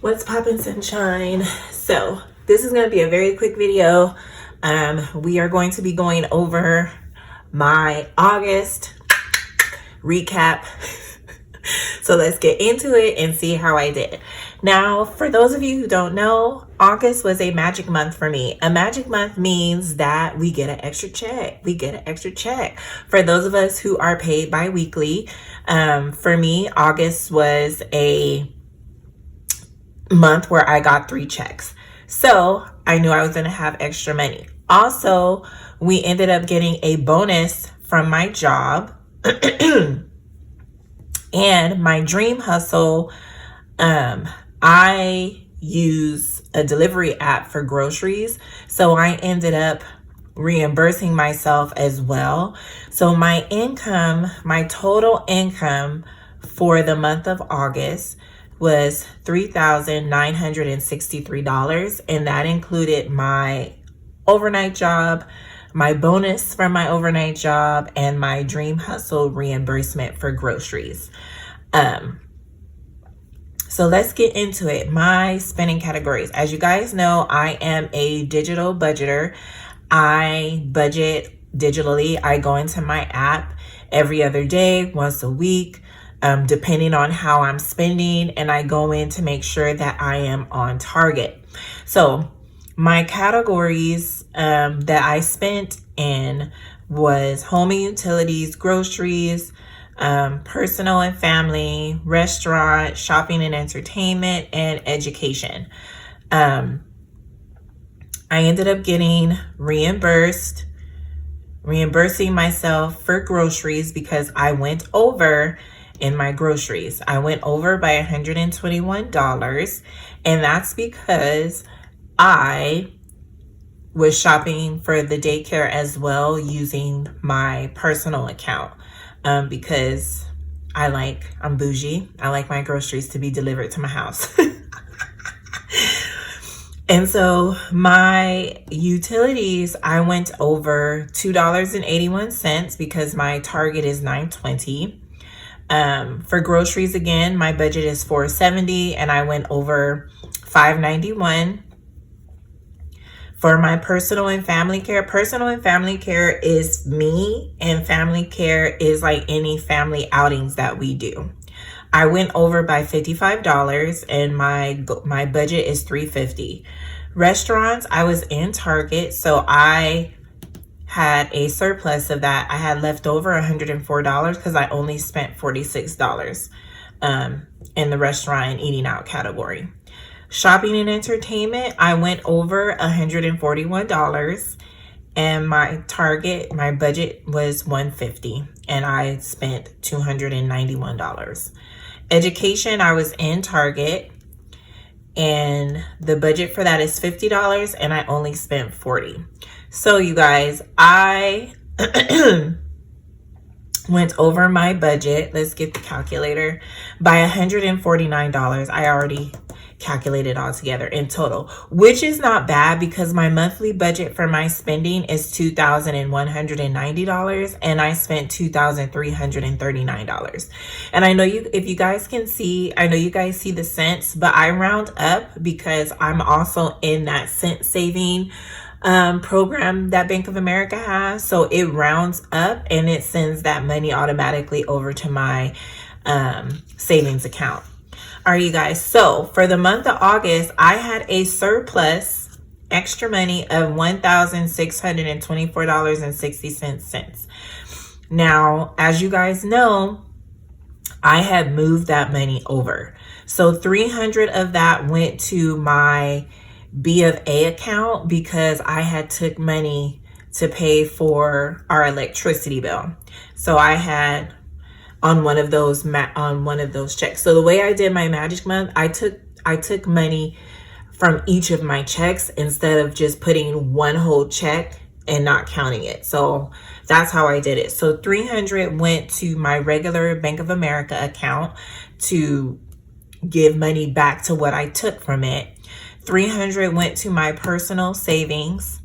What's poppin', sunshine? So this is going to be a very quick video. We are going to be going over my August recap. So let's get into it and see how I did. Now, for those of you who don't know, August was a magic month for me. A magic month means that we get an extra check. For those of us who are paid bi-weekly, for me, August was a month where I got 3 checks. So I knew I was going to have extra money. Also, we ended up getting a bonus from my job. And my dream hustle, I use a delivery app for groceries. So I ended up reimbursing myself as well. So my income, my total income for the month of August was $3,963. And that included my overnight job, my bonus from my overnight job, and my dream hustle reimbursement for groceries. So let's get into it. My spending categories. As you guys know, I am a digital budgeter. I budget digitally. I go into my app every other day, once a week, depending on how I'm spending, and I go in to make sure that I am on target. So my categories that I spent in was home and utilities, groceries, personal and family, restaurant, shopping and entertainment, and education. I ended up getting reimbursing myself for groceries because I went over in my groceries. I went over by $121, and that's because I was shopping for the daycare as well using my personal account, because I'm bougie. I like my groceries to be delivered to my house. And so my utilities, I went over $2.81 because my target is $9.20. For groceries, again, my budget is $4.70 and I went over $5.91. For my personal and family care is me, and family care is like any family outings that we do. I went over by $55 and my budget is $3.50. Restaurants, I was in Target, so I had a surplus of that. I had left over $104 because I only spent $46 in the restaurant and eating out category. Shopping and entertainment, I went over $141, and my budget was $150, and I spent $291. Education, I was in Target, and the budget for that is $50, and I only spent $40. So you guys, I went over my budget. Let's get the calculator by $149. I already calculated all together in total, which is not bad because my monthly budget for my spending is $2,190, and I spent $2,339. And I know if you guys can see, I know you guys see the cents, but I round up because I'm also in that cent saving program that Bank of America has. So it rounds up and it sends that money automatically over to my savings account. All right, you guys. So for the month of August, I had a surplus extra money of $1,624.60. Now, as you guys know, I had moved that money over. So $300 of that went to my B of A account because I had took money to pay for our electricity bill. So I had on one of those checks. So the way I did my magic month, I took money from each of my checks instead of just putting one whole check and not counting it. So that's how I did it. So $300 went to my regular Bank of America account to give money back to what I took from it. $300 went to my personal savings,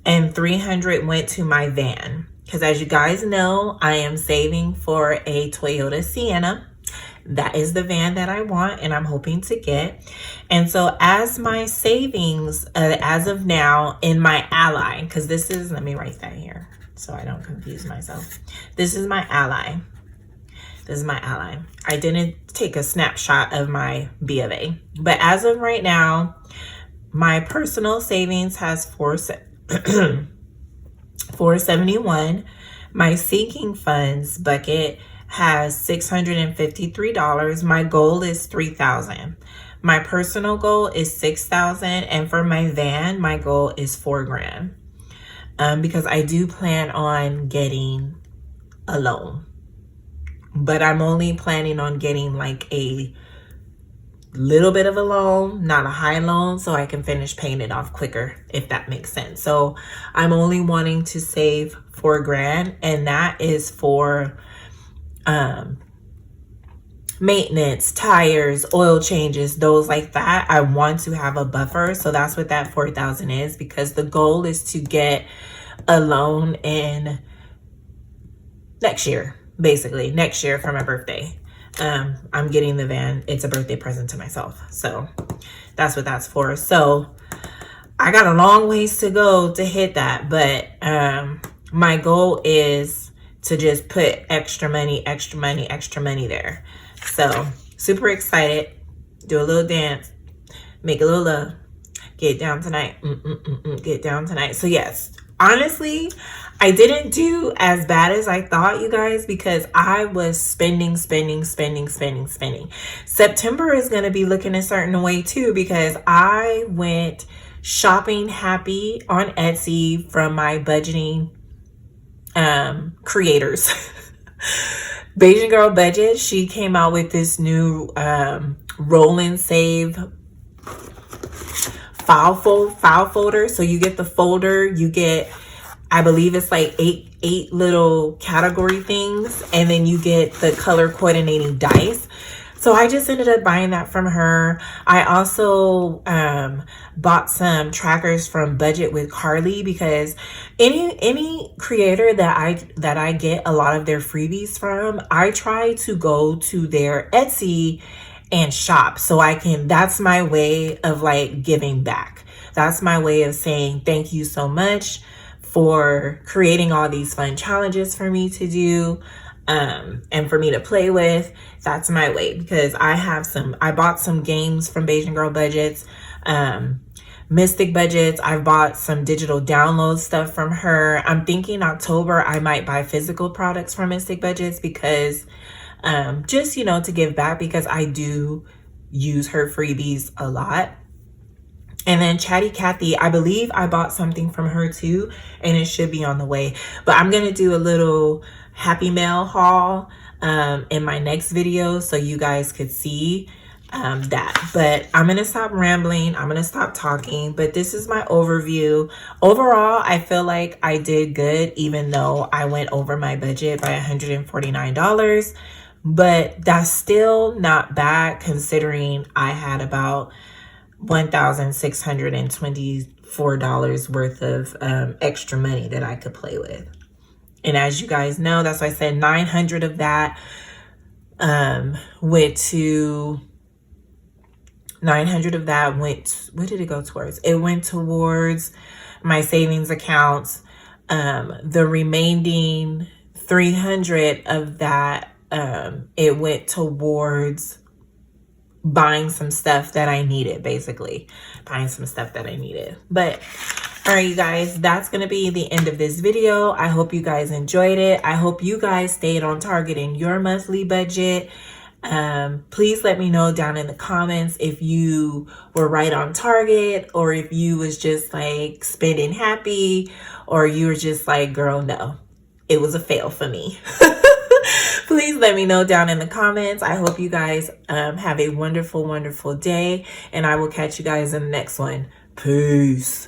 and $300 went to my van. Because as you guys know, I am saving for a Toyota Sienna that is the van that I want and I'm hoping to get. And so as my savings, as of now in my Ally, because this is, let me write that here so I don't confuse myself. This is my Ally. This is my Ally. I didn't take a snapshot of my B of A, but as of right now, my personal savings has 471. My sinking funds bucket has $653. My goal is $3,000. My personal goal is $6,000, and for my van, my goal is $4,000. Because I do plan on getting a loan, but I'm only planning on getting like a little bit of a loan, not a high loan, so I can finish paying it off quicker, if that makes sense. So I'm only wanting to save $4,000, and that is for maintenance, tires, oil changes, those like that. I want to have a buffer, so that's what that $4,000 is, because the goal is to get a loan in next year, basically next year for my birthday. I'm getting the van. It's a birthday present to myself, so that's what that's for. So I got a long ways to go to hit that, but my goal is to just put extra money there. So super excited. Do a little dance, make a little love, get down tonight. Get down tonight. So yes, honestly, I didn't do as bad as I thought, you guys, because I was spending. September is going to be looking a certain way too, because I went shopping happy on Etsy from my budgeting creators. Bayesian Girl Budget, she came out with this new roll and save file folder. So you get the folder, you get, I believe it's like eight little category things, and then you get the color coordinating dice. So I just ended up buying that from her. I also bought some trackers from Budget with Carly, because any creator that I get a lot of their freebies from, I try to go to their Etsy and shop, so I can, that's my way of like giving back. That's my way of saying thank you so much for creating all these fun challenges for me to do, and for me to play with. That's my way, because I bought some games from Bayesian Girl Budgets, Mystic Budgets. I bought some digital download stuff from her. I'm thinking October I might buy physical products from Mystic Budgets, because just, you know, to give back, because I do use her freebies a lot. And then Chatty Cathy, I believe I bought something from her too, and it should be on the way. But I'm going to do a little Happy Mail haul in my next video, so you guys could see that. But I'm going to stop rambling. I'm going to stop talking. But this is my overview. Overall, I feel like I did good, even though I went over my budget by $149. But that's still not bad, considering I had about $1,624 worth of extra money that I could play with. And as you guys know, that's why I said 900 of that went, what did it go towards? It went towards my savings accounts. The remaining 300 of that, it went towards buying some stuff that I needed, basically buying some stuff that I needed. But all right, you guys, that's going to be the end of this video. I hope you guys enjoyed it. I hope you guys stayed on target in your monthly budget. Please let me know down in the comments if you were right on target, or if you was just like spending happy, or you were just like, girl, no, it was a fail for me. Please let me know down in the comments. I hope you guys have a wonderful day, and I will catch you guys in the next one. Peace.